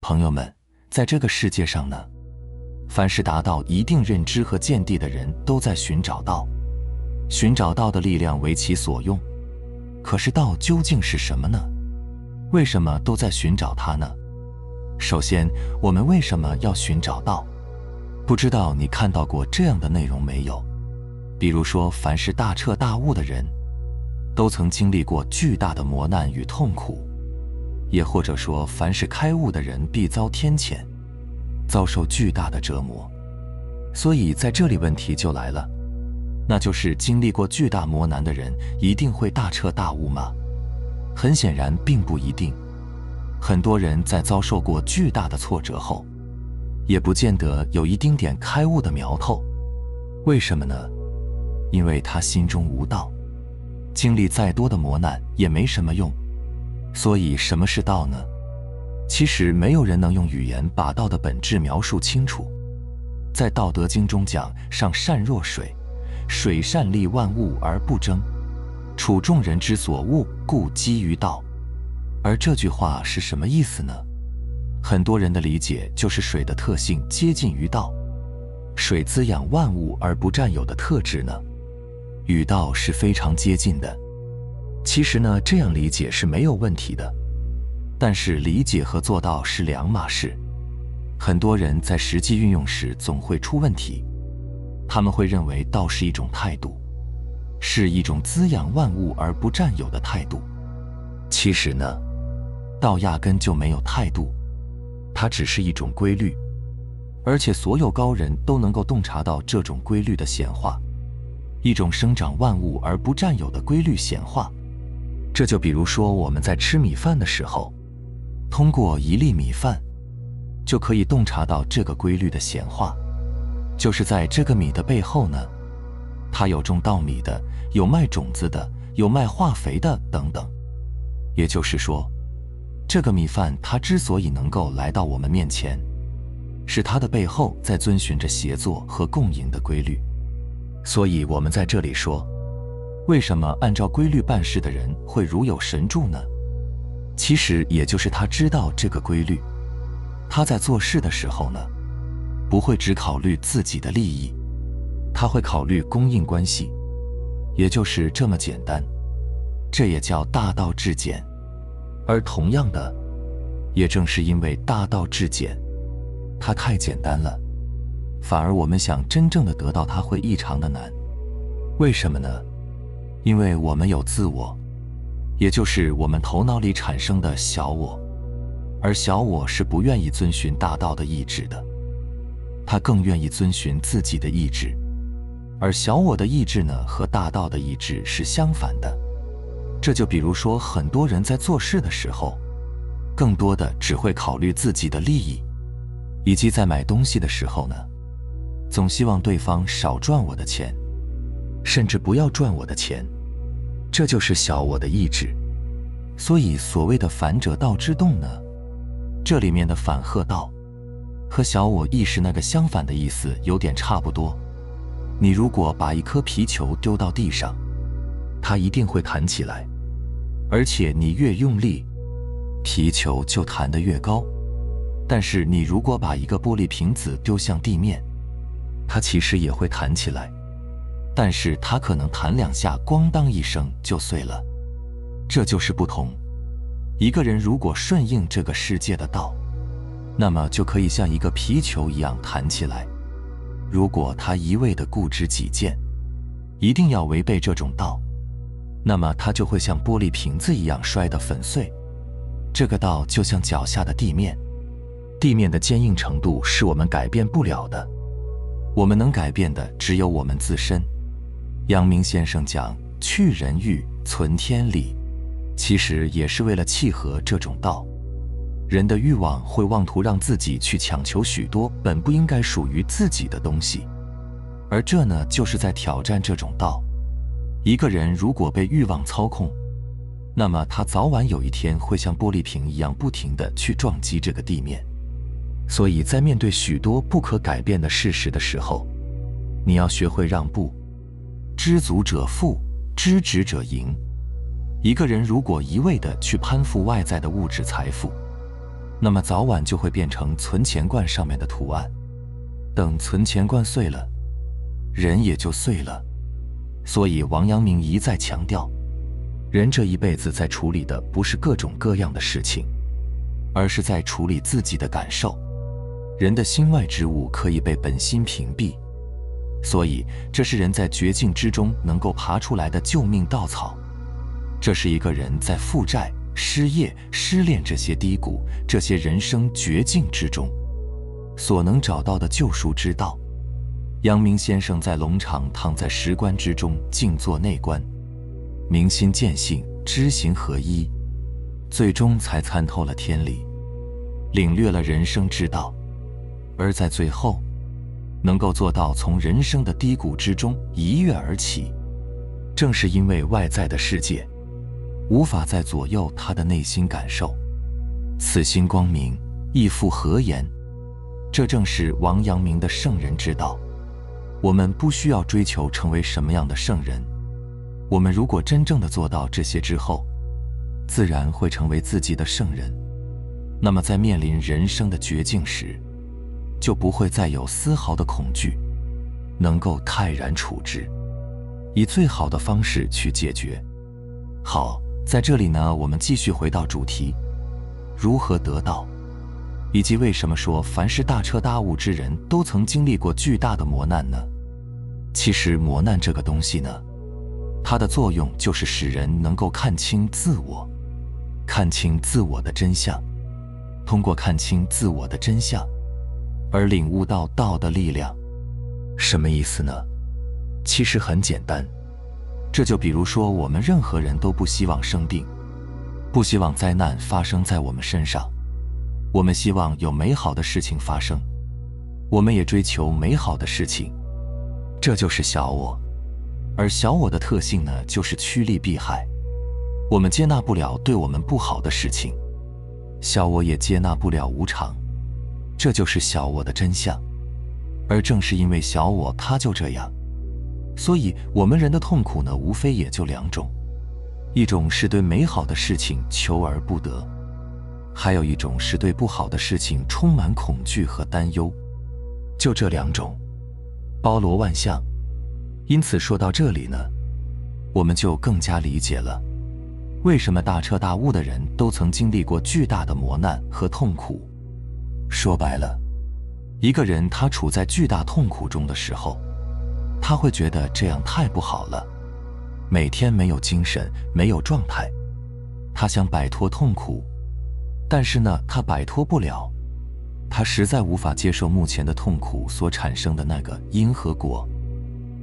朋友们，在这个世界上呢，凡是达到一定认知和见地的人都在寻找道，寻找道的力量为其所用。可是道究竟是什么呢？为什么都在寻找它呢？首先，我们为什么要寻找道？不知道你看到过这样的内容没有？比如说，凡是大彻大悟的人，都曾经历过巨大的磨难与痛苦。也或者说，凡是开悟的人必遭天谴，遭受巨大的折磨。所以在这里问题就来了，那就是经历过巨大磨难的人一定会大彻大悟吗？很显然并不一定。很多人在遭受过巨大的挫折后，也不见得有一丁点开悟的苗头。为什么呢？因为他心中无道，经历再多的磨难也没什么用。所以什么是道呢？其实没有人能用语言把道的本质描述清楚。在《道德经》中讲，上善若水，水善利万物而不争，处众人之所恶，故几于道。而这句话是什么意思呢？很多人的理解就是水的特性接近于道，水滋养万物而不占有的特质呢，与道是非常接近的。其实呢，这样理解是没有问题的，但是理解和做到是两码事。很多人在实际运用时总会出问题，他们会认为道是一种态度，是一种滋养万物而不占有的态度。其实呢，道压根就没有态度，它只是一种规律，而且所有高人都能够洞察到这种规律的显化，一种生长万物而不占有的规律显化。这就比如说我们在吃米饭的时候，通过一粒米饭就可以洞察到这个规律的显化，就是在这个米的背后呢，它有种稻米的，有卖种子的，有卖化肥的等等。也就是说，这个米饭它之所以能够来到我们面前，是它的背后在遵循着协作和共赢的规律。所以我们在这里说，为什么按照规律办事的人会如有神助呢？其实也就是他知道这个规律，他在做事的时候呢，不会只考虑自己的利益，他会考虑供应关系，也就是这么简单。这也叫大道至简。而同样的，也正是因为大道至简，它太简单了，反而我们想真正的得到它会异常的难。为什么呢？因为我们有自我，也就是我们头脑里产生的小我，而小我是不愿意遵循大道的意志的，他更愿意遵循自己的意志。而小我的意志呢，和大道的意志是相反的。这就比如说，很多人在做事的时候，更多的只会考虑自己的利益，以及在买东西的时候呢，总希望对方少赚我的钱，甚至不要赚我的钱。这就是小我的意志。所以所谓的反者道之动呢，这里面的反鹤道和小我意识那个相反的意思有点差不多。你如果把一颗皮球丢到地上，它一定会弹起来，而且你越用力，皮球就弹得越高。但是你如果把一个玻璃瓶子丢向地面，它其实也会弹起来，但是它可能弹两下，咣当一声就碎了。这就是不同。一个人如果顺应这个世界的道，那么就可以像一个皮球一样弹起来。如果他一味地固执己见，一定要违背这种道，那么他就会像玻璃瓶子一样摔得粉碎。这个道就像脚下的地面，地面的坚硬程度是我们改变不了的，我们能改变的只有我们自身。阳明先生讲去人欲，存天理，其实也是为了契合这种道。人的欲望会妄图让自己去强求许多本不应该属于自己的东西，而这呢，就是在挑战这种道。一个人如果被欲望操控，那么他早晚有一天会像玻璃瓶一样不停地去撞击这个地面。所以在面对许多不可改变的事实的时候，你要学会让步。知足者富，知止者赢。一个人如果一味地去攀附外在的物质财富，那么早晚就会变成存钱罐上面的图案。等存钱罐碎了，人也就碎了。所以王阳明一再强调，人这一辈子在处理的不是各种各样的事情，而是在处理自己的感受。人的心外之物可以被本心屏蔽，所以这是人在绝境之中能够爬出来的救命稻草。这是一个人在负债、失业、失恋这些低谷、这些人生绝境之中所能找到的救赎之道。阳明先生在龙场躺在石棺之中静坐内观，明心见性，知行合一，最终才参透了天理，领略了人生之道。而在最后能够做到从人生的低谷之中一跃而起，正是因为外在的世界无法再左右他的内心感受，此心光明，亦复何言？这正是王阳明的圣人之道。我们不需要追求成为什么样的圣人，我们如果真正的做到这些之后，自然会成为自己的圣人。那么在面临人生的绝境时，就不会再有丝毫的恐惧，能够泰然处之，以最好的方式去解决。好，在这里呢，我们继续回到主题，如何得道，以及为什么说凡是大彻大悟之人都曾经历过巨大的磨难呢？其实磨难这个东西呢，它的作用就是使人能够看清自我，看清自我的真相，通过看清自我的真相而领悟到道的力量。什么意思呢？其实很简单，这就比如说我们任何人都不希望生病，不希望灾难发生在我们身上，我们希望有美好的事情发生，我们也追求美好的事情，这就是小我。而小我的特性呢，就是趋利避害，我们接纳不了对我们不好的事情，小我也接纳不了无常，这就是小我的真相。而正是因为小我它就这样，所以我们人的痛苦呢，无非也就两种，一种是对美好的事情求而不得，还有一种是对不好的事情充满恐惧和担忧，就这两种，包罗万象。因此说到这里呢，我们就更加理解了为什么大彻大悟的人都曾经历过巨大的磨难和痛苦。说白了，一个人他处在巨大痛苦中的时候，他会觉得这样太不好了，每天没有精神，没有状态，他想摆脱痛苦，但是呢，他摆脱不了，他实在无法接受目前的痛苦所产生的那个因和果，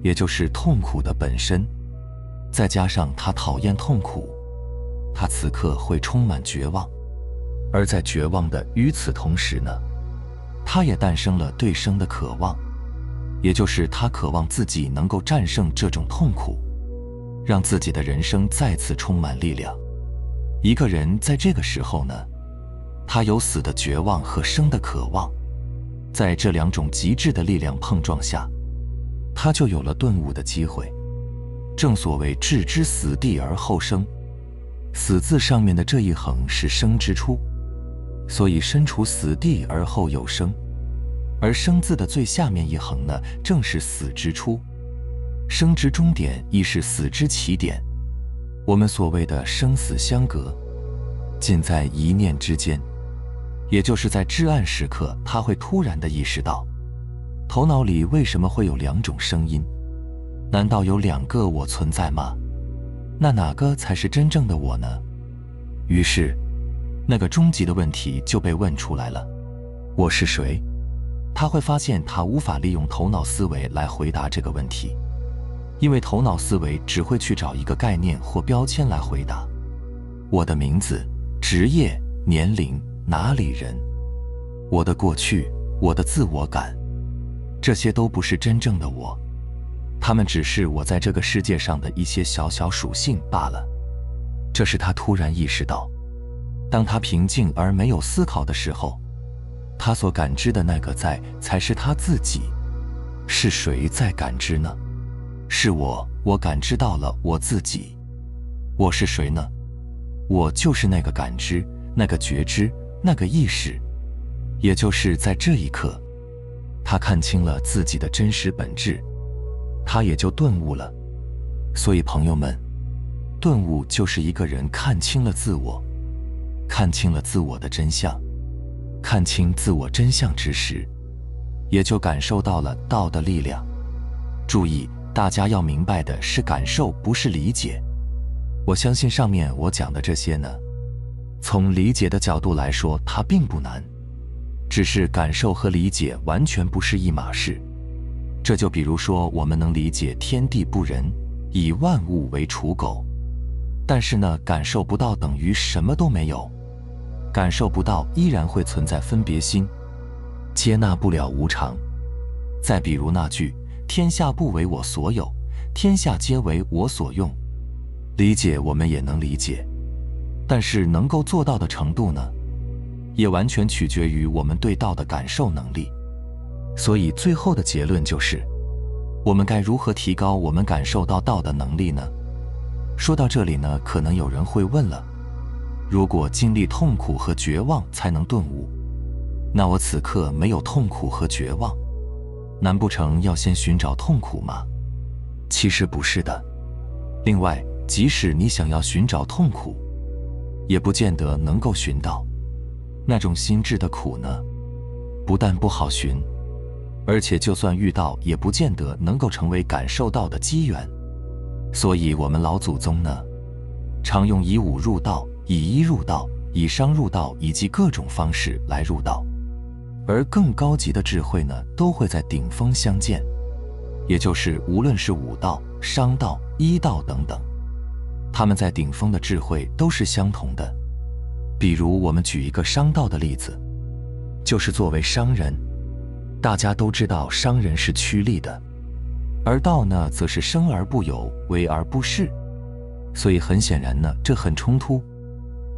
也就是痛苦的本身。再加上他讨厌痛苦，他此刻会充满绝望。而在绝望的与此同时呢，他也诞生了对生的渴望，也就是他渴望自己能够战胜这种痛苦，让自己的人生再次充满力量。一个人在这个时候呢，他有死的绝望和生的渴望，在这两种极致的力量碰撞下，他就有了顿悟的机会。正所谓置之死地而后生，死字上面的这一横是生之初，所以身处死地而后有生，而生字的最下面一横呢，正是死之初，生之终点亦是死之起点。我们所谓的生死相隔，尽在一念之间，也就是在至暗时刻，他会突然地意识到，头脑里为什么会有两种声音？难道有两个我存在吗？那哪个才是真正的我呢？于是，那个终极的问题就被问出来了：我是谁？他会发现他无法利用头脑思维来回答这个问题，因为头脑思维只会去找一个概念或标签来回答。我的名字、职业、年龄、哪里人，我的过去、我的自我感，这些都不是真正的我，它们只是我在这个世界上的一些小小属性罢了。这是他突然意识到，当他平静而没有思考的时候，他所感知的那个在才是他自己。是谁在感知呢？是我感知到了我自己。我是谁呢？我就是那个感知，那个觉知，那个意识，也就是在这一刻，他看清了自己的真实本质，他也就顿悟了。所以朋友们，顿悟就是一个人看清了自我，看清了自我的真相，看清自我真相之时，也就感受到了道的力量。注意，大家要明白的是感受，不是理解。我相信上面我讲的这些呢，从理解的角度来说，它并不难，只是感受和理解完全不是一码事。这就比如说，我们能理解天地不仁，以万物为刍狗，但是呢，感受不到等于什么都没有，感受不到依然会存在分别心，接纳不了无常。再比如那句天下不为我所有，天下皆为我所用，理解我们也能理解，但是能够做到的程度呢，也完全取决于我们对道的感受能力。所以最后的结论就是，我们该如何提高我们感受到道的能力呢？说到这里呢，可能有人会问了，如果经历痛苦和绝望才能顿悟，那我此刻没有痛苦和绝望，难不成要先寻找痛苦吗？其实不是的。另外，即使你想要寻找痛苦，也不见得能够寻到。那种心智的苦呢，不但不好寻，而且就算遇到，也不见得能够成为感受到的机缘。所以我们老祖宗呢，常用以武入道，以医入道，以商入道，以及各种方式来入道。而更高级的智慧呢，都会在顶峰相见，也就是无论是武道、商道、医道等等，他们在顶峰的智慧都是相同的。比如我们举一个商道的例子，就是作为商人，大家都知道商人是趋利的，而道呢，则是生而不有，为而不恃。所以很显然呢，这很冲突，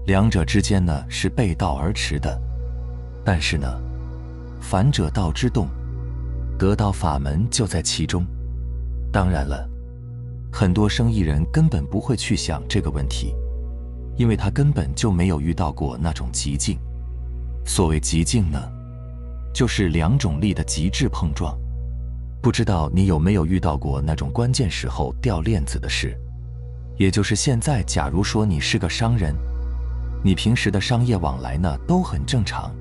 两者之间呢是背道而驰的。但是呢，反者道之动，得道法门就在其中。当然了，很多生意人根本不会去想这个问题，因为他根本就没有遇到过那种极境。所谓极境呢，就是两种力的极致碰撞。不知道你有没有遇到过那种关键时候掉链子的事？也就是现在，假如说你是个商人，你平时的商业往来呢都很正常，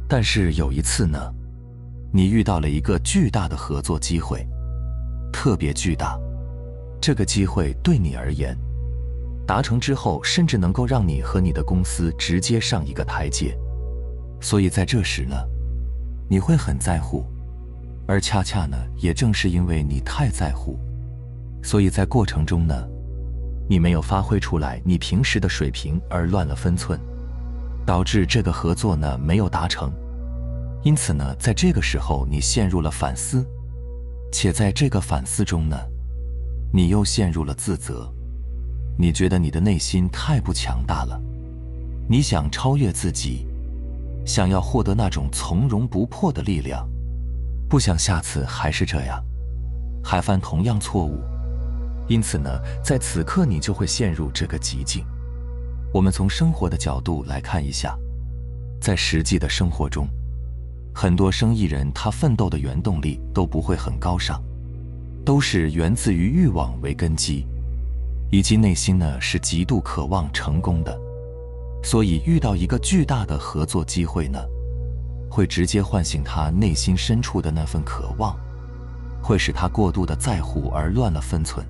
但是有一次呢，你遇到了一个巨大的合作机会，特别巨大。这个机会对你而言，达成之后甚至能够让你和你的公司直接上一个台阶。所以在这时呢，你会很在乎，而恰恰呢，也正是因为你太在乎，所以在过程中呢，你没有发挥出来你平时的水平，而乱了分寸，导致这个合作呢没有达成。因此呢，在这个时候你陷入了反思，且在这个反思中呢，你又陷入了自责。你觉得你的内心太不强大了，你想超越自己，想要获得那种从容不迫的力量，不想下次还是这样，还犯同样错误。因此呢，在此刻你就会陷入这个极境。我们从生活的角度来看一下，在实际的生活中，很多生意人他奋斗的原动力都不会很高尚，都是源自于欲望为根基，以及内心呢是极度渴望成功的。所以遇到一个巨大的合作机会呢，会直接唤醒他内心深处的那份渴望，会使他过度的在乎而乱了分寸。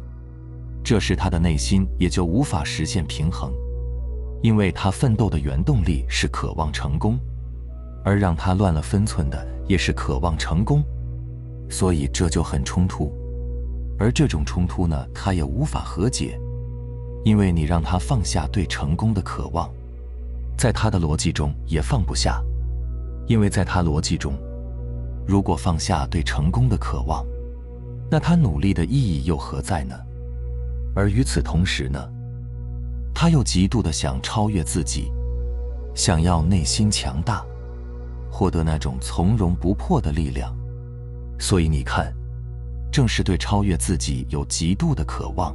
这时他的内心也就无法实现平衡，因为他奋斗的原动力是渴望成功，而让他乱了分寸的也是渴望成功，所以这就很冲突。而这种冲突呢，他也无法和解，因为你让他放下对成功的渴望，在他的逻辑中也放不下，因为在他逻辑中，如果放下对成功的渴望，那他努力的意义又何在呢？而与此同时呢，他又极度的想超越自己，想要内心强大，获得那种从容不迫的力量。所以你看，正是对超越自己有极度的渴望，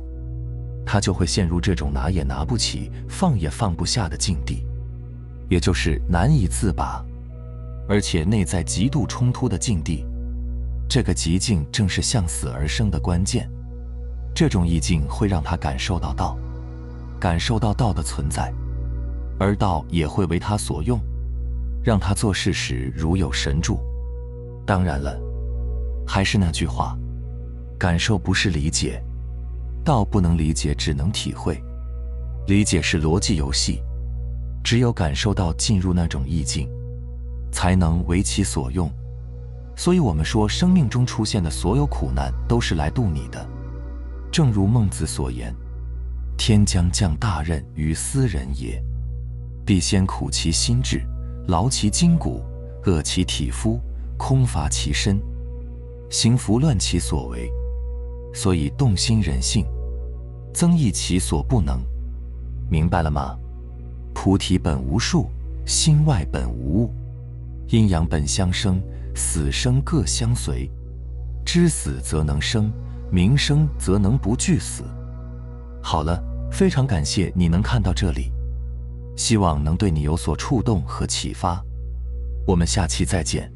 他就会陷入这种拿也拿不起，放也放不下的境地。也就是难以自拔，而且内在极度冲突的境地。这个极境正是向死而生的关键。这种意境会让他感受到道，感受到道的存在，而道也会为他所用，让他做事时如有神助。当然了，还是那句话，感受不是理解，道不能理解，只能体会。理解是逻辑游戏，只有感受到进入那种意境，才能为其所用。所以我们说，生命中出现的所有苦难都是来度你的。正如孟子所言：天将降大任于斯人也，必先苦其心志，劳其筋骨，饿其体肤，空乏其身，行拂乱其所为，所以动心忍性，增益其所不能。明白了吗？菩提本无树，心外本无物，阴阳本相生，死生各相随。知死则能生，明生则能不惧死。好了，非常感谢你能看到这里，希望能对你有所触动和启发。我们下期再见。